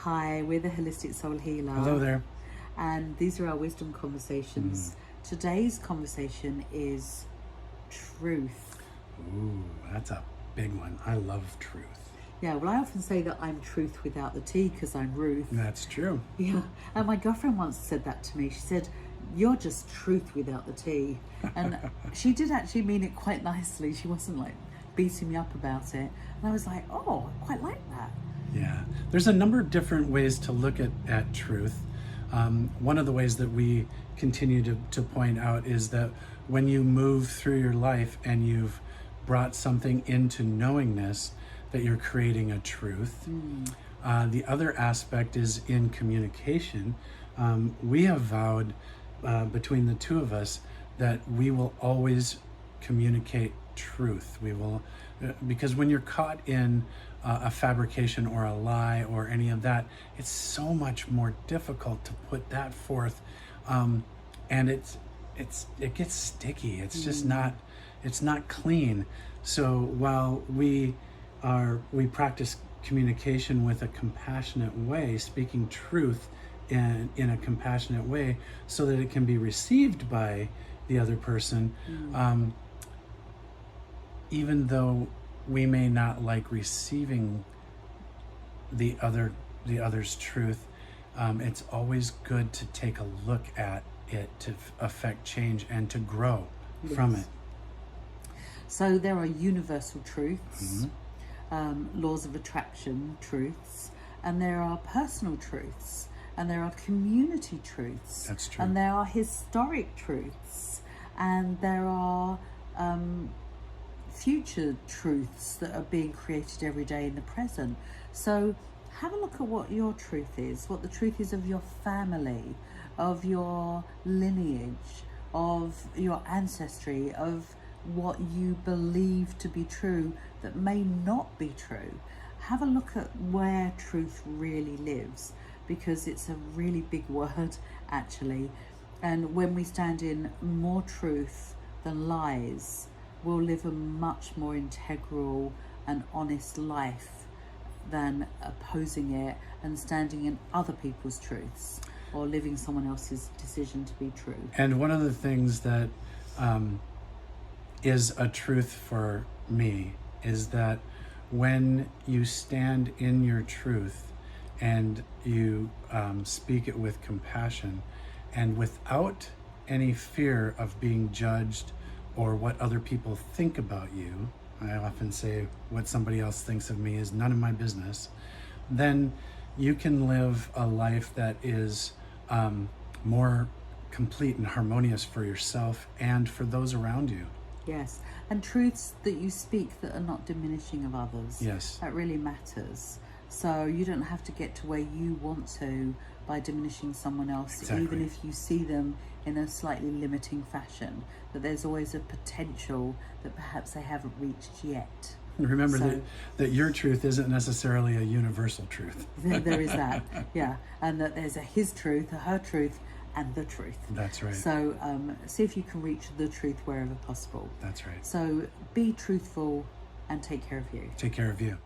Hi, we're the Holistic Soul Healer. Hello there. And these are our wisdom conversations. Today's conversation is truth. Ooh, that's a big one. I love truth. Yeah, well, I often say that I'm truth without the T because I'm Ruth. That's true. Yeah, and my girlfriend once said that to me. She said, "You're just truth without the T." And she did actually mean it quite nicely. She wasn't like beating me up about it. And I was like, oh, I quite like that. Yeah, there's a number of different ways to look at truth. One of the ways that we continue to point out is that when you move through your life and you've brought something into knowingness, that you're creating a truth. The other aspect is in communication. We have vowed between the two of us that we will always communicate truth. We will, because when you're caught in a fabrication or a lie or any of that, it's so much more difficult to put that forth, and it gets sticky. It's just not clean. So while we practice communication with a compassionate way, speaking truth in a compassionate way, so that it can be received by the other person, even though we may not like receiving the other's truth, it's always good to take a look at it to affect change and to grow from it. So there are universal truths, laws of attraction truths, and there are personal truths, and there are community truths. That's true. And there are historic truths, and there are future truths that are being created every day in the present. So have a look at what your truth is, what the truth is of your family, of your lineage, of your ancestry, of what you believe to be true that may not be true. Have a look at where truth really lives, because it's a really big word actually, and when we stand in more truth than lies, we'll live a much more integral and honest life than opposing it and standing in other people's truths or living someone else's decision to be true. And one of the things that is a truth for me is that when you stand in your truth and you speak it with compassion and without any fear of being judged or what other people think about you, I often say what somebody else thinks of me is none of my business, then you can live a life that is more complete and harmonious for yourself and for those around you. Yes, and truths that you speak that are not diminishing of others. Yes. That really matters. So you don't have to get to where you want to by diminishing someone else, Exactly. even if you see them in a slightly limiting fashion. That there's always a potential that perhaps they haven't reached yet. Remember that your truth isn't necessarily a universal truth. There is that, yeah. And that there's a his truth, a her truth, and the truth. That's right. So see if you can reach the truth wherever possible. That's right. So be truthful and take care of you. Take care of you.